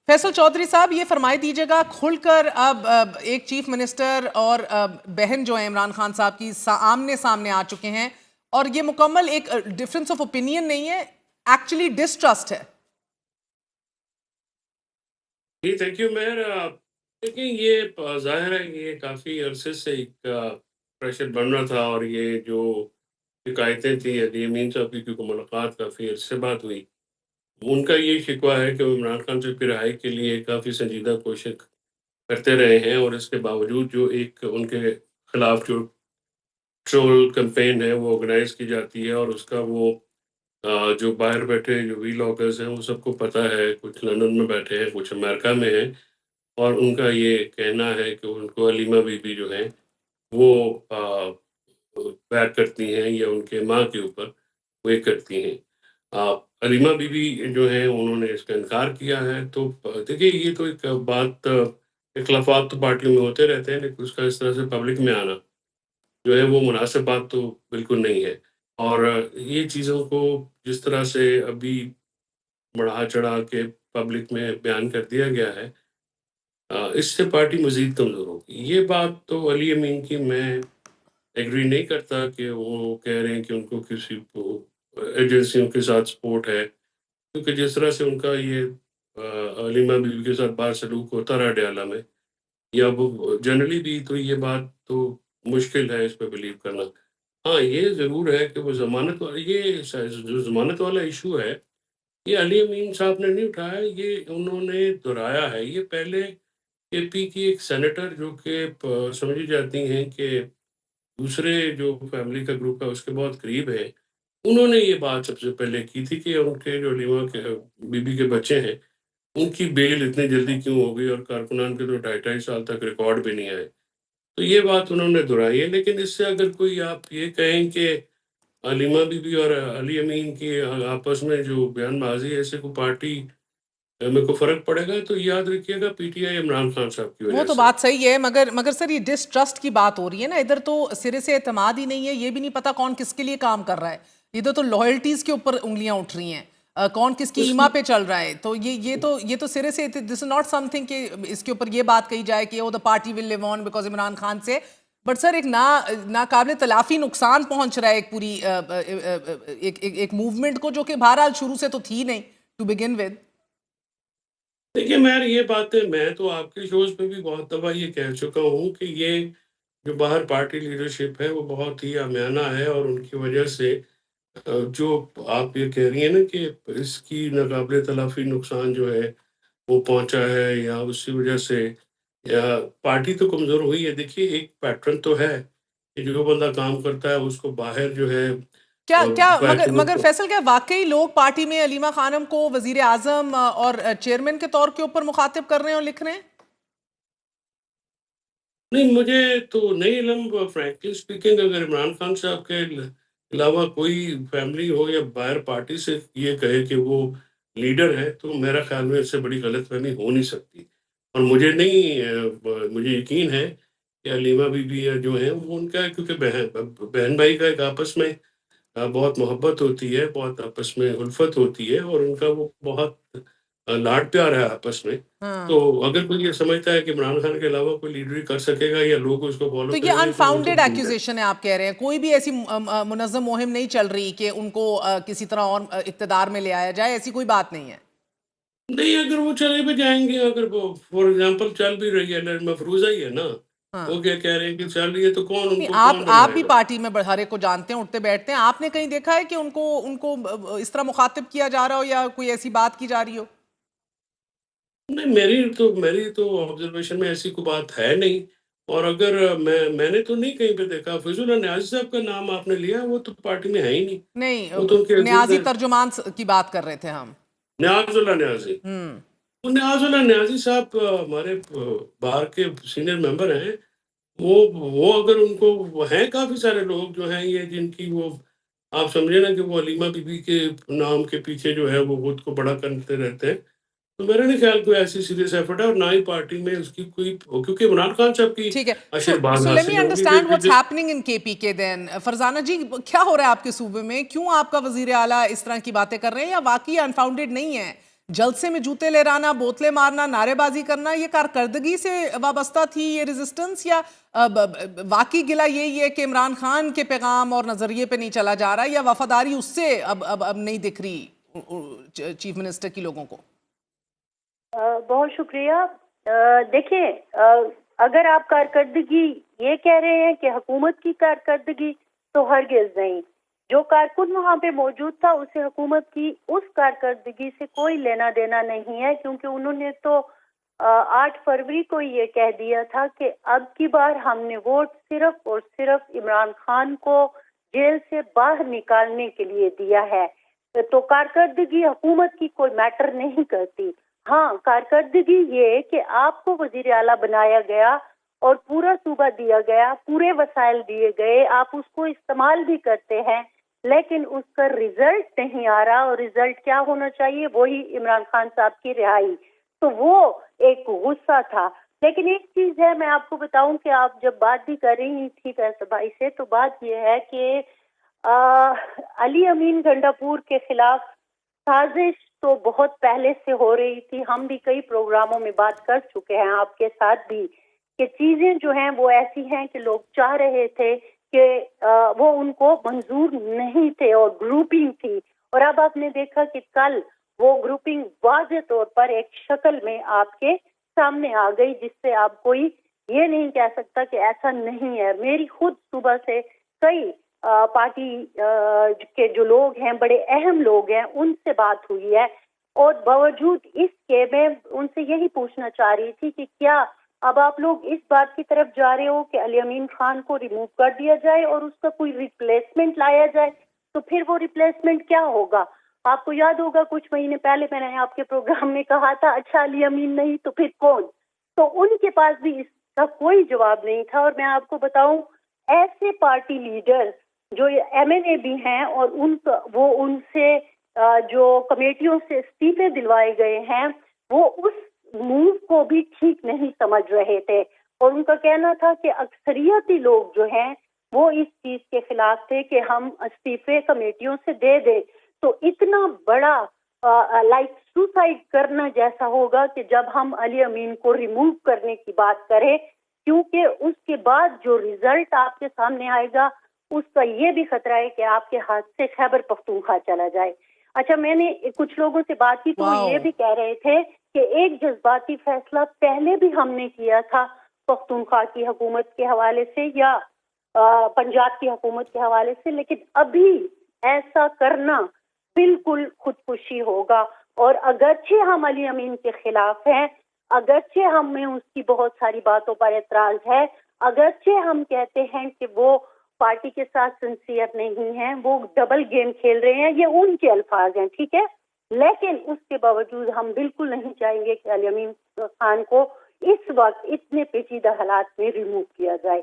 फैसल चौधरी साहब, ये फरमाई दीजिएगा खुल कर, अब एक चीफ मिनिस्टर और बहन जो है इमरान खान साहब की आमने सामने आ चुके हैं और ये मुकम्मल एक डिफरेंस ऑफ ओपिनियन नहीं है, एक्चुअली डिस्ट्रस्ट है। जी थैंक यू मेयर। देखिए ये जाहिर है ये काफ़ी अरसे से एक प्रेशर बन रहा था और ये जो शिकायतें थी अली अमीन साहब की, क्योंकि मुलाकात काफ़ी अरसे बाद हुई, उनका ये शिकवा है कि वो इमरान खान साहब की रिहाई के लिए काफ़ी संजीदा कोशिश करते रहे हैं और इसके बावजूद जो एक उनके खिलाफ जो ट्रोल कैंपेन है वो ऑर्गेनाइज की जाती है और उसका वो जो बाहर बैठे जो वीलॉगर्स हैं वो सबको पता है, कुछ लंदन में बैठे हैं, कुछ अमेरिका में हैं और उनका ये कहना है कि उनको हलीमा बीबी जो हैं वो बैक करती हैं या उनके माँ के ऊपर वे करती हैं। हलीमा बीबी जो हैं उन्होंने इसका इनकार किया है। तो देखिए ये तो एक बात, इख्लाफात तो पार्टियों में होते रहते हैं, लेकिन उसका इस तरह से पब्लिक में आना जो है वो मुनासिब बात तो बिल्कुल नहीं है। और ये चीज़ों को जिस तरह से अभी बढ़ा-चढ़ा के पब्लिक में बयान कर दिया गया है, इससे पार्टी मज़ीद कमज़ोर होगी। ये बात तो अली अमीन की मैं एग्री नहीं करता कि वो कह रहे हैं कि उनको किसी को एजेंसियों के साथ सपोर्ट है, क्योंकि जिस तरह से उनका ये हलीमा बीवी के साथ बाहर सलूक होता रहा डयाला में, या वो जनरली भी, तो ये बात तो मुश्किल है इस पे बिलीव करना। हाँ, ये ज़रूर है कि वो ज़मानत वा ये स जो ज़मानत वाला इश्यू है, ये अली अमीन साहब ने नहीं उठाया, ये उन्होंने दोहराया है। ये पहले एपी की एक सेनेटर जो कि समझी जाती हैं कि दूसरे जो फैमिली का ग्रुप है उसके बहुत करीब है, उन्होंने ये बात सबसे पहले की थी कि उनके जो लीमा के बीबी के बच्चे हैं, उनकी बेल इतनी जल्दी क्यों हो गई और कारकुनान के तो ढाई ढाई साल तक रिकॉर्ड भी नहीं आए। तो ये बात उन्होंने दोहराई है, लेकिन इससे अगर कोई आप ये कहें कि हलीमा बीबी और अली अमीन की आपस में जो बयानबाजी है, इससे कोई पार्टी में कोई फ़र्क पड़ेगा, तो याद रखिएगा पीटीआई इमरान खान साहब की वो वजह तो से। बात सही है, मगर सर ये डिस्ट्रस्ट की बात हो रही है ना, इधर तो सिरे से एतमाद ही नहीं है, ये भी नहीं पता कौन किसके लिए काम कर रहा है। इधर तो लॉयल्टीज के ऊपर उंगलियां उठ रही हैं, कौन किसकी ईमा उसकी पे चल रहा है। तो ये तो सिरे से, दिस इज नॉट समथिंग कि इसके ऊपर ये बात कही जाए कि ओ the party will live on because Imran Khan से। बट सर एक नाकाबिल तलाफी नुकसान पहुंच रहा है एक पूरी एक मूवमेंट को, जो कि बहरहाल शुरू से तो थी नहीं टू बिगिन विद। देखिए मैं ये बातें मैं तो आपके शोज़ पे भी बहुत दफ़ा ये कह चुका हूँ कि ये जो बाहर पार्टी लीडरशिप है वो बहुत ही आमियाना है और उनकी वजह से जो आप ये कह रही हैं ना कि इसकी नाक़ाबिल तलाफ़ी नुकसान जो है वो पहुँचा है या उसकी वजह से या पार्टी तो कमज़ोर हुई है। देखिए एक पैटर्न तो है कि जो बंदा काम करता है उसको बाहर जो है क्या क्या मगर बैतूलों मगर को फैसल, क्या वाकई लोग पार्टी में अलीमा खानम को वजीर आजम और चेयरमैन के तौर के ऊपर मुखातिब कर रहे हैं और लिख रहे हैं? नहीं, मुझे तो नहीं इल्म, फ्रैंकली स्पीकिंग, अगर इमरान खान साहब के अलावा कोई फैमिली हो या बाहर पार्टी से ये कहे कि वो लीडर है, तो मेरा ख्याल में इससे बड़ी गलतफ़हमी हो नहीं सकती। और मुझे नहीं मुझे यकीन है कि हलीमा बीबी जो हैं वो उनका, क्योंकि बहन-भाई का एक आपस में बहुत मोहब्बत होती है, बहुत आपस में उल्फत होती है और उनका वो बहुत लाड-प्यार है आपस में। तो हाँ, अगर कोई ये समझता है कि इमरान खान के अलावा कोई लीडर ही कर सकेगा या लोग उसको फ़ॉलो तो ये करेंगे, तो वो तो अनफाउंडेड भूल है। एक्यूजेशन है आप कह रहे हैं, कोई भी ऐसी मुनज़्ज़म मुहिम नहीं चल रही कि उनको किसी तरह और इक़्तिदार में ले आया जाए, ऐसी कोई बात नहीं है? नहीं, अगर वो चले भी जाएँगे, अगर वो फॉर एग्ज़ाम्पल चल भी रही है, मफ़रूज़ा ही है ना, हाँ। वो क्या कह रहे हैं कि चल रही है, तो नहीं, उनको आप कौन आप भी भगाएगा? पार्टी में हर एक को जानते हैं, उठते बैठते हैं, आपने कहीं देखा है कि उनको उनको इस तरह मुखातिब किया जा रहा हो या कोई ऐसी बात की जा रही हो? नहीं, मेरी तो ऑब्ज़र्वेशन में ऐसी कोई बात है नहीं। और अगर मैंने तो नहीं कहीं पे देखा। फ़ैज़ुल्लाह नियाज़ी साहब का नाम आपने लिया, वो तो पार्टी में है ही नहीं। नहीं, वो तो उनके अज़ीज़ न्याजी हैं, तर्जुमान की बात कर रहे थे हम। नियाज़ुल्लाह नियाज़ी। हम्म। वो नियाज़ुल्लाह नियाज़ी साहब हमारे बार के सीनियर मेंबर हैं। वो अगर उनको, वो हैं काफ़ी सारे लोग जो हैं ये, जिनकी वो, आप समझे ना कि वो हलीमा बीबी के नाम के पीछे जो है वो खुद को बड़ा करते रहते हैं। तो मेरा नहीं ख्याल कोई ऐसी सीरियस एफर्ट है और ना ही पार्टी में उसकी कोई, क्योंकि इमरान खान साहब की ठीक है। आशीर्वाद सो लेट मी हासिल होगी अंडरस्टैंड व्हाट्स क्योंकि happening in KPK then. Farzana ji, क्या हो रहा है आपके सूबे में? क्यों आपका वजीर आला इस तरह की बातें कर रहे हैं, या वाकई अनफाउंडेड नहीं है? जलसे में जूते लहराना, बोतलें मारना, नारेबाजी करना, ये कारकर्दगी से वाबस्ता थी ये रेजिस्टेंस, या वाकई गिला यही है कि इमरान खान के पैगाम और नजरिए पे नहीं चला जा रहा, या वफादारी उससे अब नहीं दिख रही चीफ मिनिस्टर की लोगों को? बहुत शुक्रिया। देखिए, अगर आप कारकर्दगी ये कह रहे हैं कि हुकूमत की कारकर्दगी, तो हरगिज नहीं। जो कारकुन वहाँ पे मौजूद था उसे हुकूमत की उस कारकर्दगी से कोई लेना देना नहीं है, क्योंकि उन्होंने तो 8 फरवरी को ये कह दिया था कि अब की बार हमने वोट सिर्फ और सिर्फ इमरान खान को जेल से बाहर निकालने के लिए दिया है। तो कारकर्दगी हुकूमत की कोई मैटर नहीं करती। हाँ, कारकर्दगी ये कि आपको वजीर आला बनाया गया और पूरा सूबा दिया गया, पूरे वसाइल दिए गए, आप उसको इस्तेमाल भी करते हैं, लेकिन उसका रिजल्ट नहीं आ रहा। और रिजल्ट क्या होना चाहिए? वही इमरान खान साहब की रिहाई। तो वो एक गुस्सा था। लेकिन एक चीज है, मैं आपको बताऊं कि आप जब बात भी कर रही थी फैसल भाई से, तो बात ये है कि अली अमीन गंडापुर के खिलाफ साजिश तो बहुत पहले से हो रही थी। हम भी कई प्रोग्रामों में बात कर चुके हैं आपके साथ भी कि चीजें जो हैं वो ऐसी हैं कि लोग चाह रहे थे कि वो उनको मंजूर नहीं थे और ग्रुपिंग थी। और अब आपने देखा कि कल वो ग्रुपिंग वाज़ेह तौर पर एक शक्ल में आपके सामने आ गई, जिससे आप कोई ये नहीं कह सकता कि ऐसा नहीं है। मेरी खुद सुबह से कई पार्टी के जो लोग हैं, बड़े अहम लोग हैं, उनसे बात हुई है, और बावजूद इसके मैं उनसे यही पूछना चाह रही थी कि क्या अब आप लोग इस बात की तरफ जा रहे हो कि अली अमीन खान को रिमूव कर दिया जाए और उसका कोई रिप्लेसमेंट लाया जाए? तो फिर वो रिप्लेसमेंट क्या होगा? आपको याद होगा कुछ महीने पहले मैंने आपके प्रोग्राम में कहा था, अच्छा अली अमीन नहीं तो फिर कौन? तो उनके पास भी इसका कोई जवाब नहीं था। और मैं आपको बताऊं, ऐसे पार्टी लीडर जो एमएनए भी हैं और वो उनसे जो कमेटियों से इस्तीफे दिलवाए गए हैं, वो उस मूव को भी ठीक नहीं समझ रहे थे। और उनका कहना था कि अक्सरियती लोग जो हैं वो इस चीज के खिलाफ थे कि हम इस्तीफे कमेटियों से दे दें। तो इतना बड़ा लाइक सुसाइड करना जैसा होगा कि जब हम अली अमीन को रिमूव करने की बात करें, क्योंकि उसके बाद जो रिजल्ट आपके सामने आएगा उसका ये भी खतरा है कि आपके हाथ से खैबर पख्तूनख्वा चला जाए। अच्छा, मैंने कुछ लोगों से बात की तो वो ये भी कह रहे थे कि एक जज्बाती फैसला पहले भी हमने किया था पख्तूनख्वा की हुकूमत के हवाले से या पंजाब की हुकूमत के हवाले से, लेकिन अभी ऐसा करना बिल्कुल खुदकुशी होगा। और अगरचे हम अली अमीन के खिलाफ हैं, अगरचे हमें उसकी बहुत सारी बातों पर एतराज है, अगरचे हम कहते हैं कि वो पार्टी के साथ सिंसियर नहीं हैं, वो डबल गेम खेल रहे हैं, ये उनके अल्फाज हैं, ठीक है, लेकिन उसके बावजूद हम बिल्कुल नहीं चाहेंगे कि अली अमीन खान को इस वक्त इतने पेचीदा हालात में रिमूव किया जाए।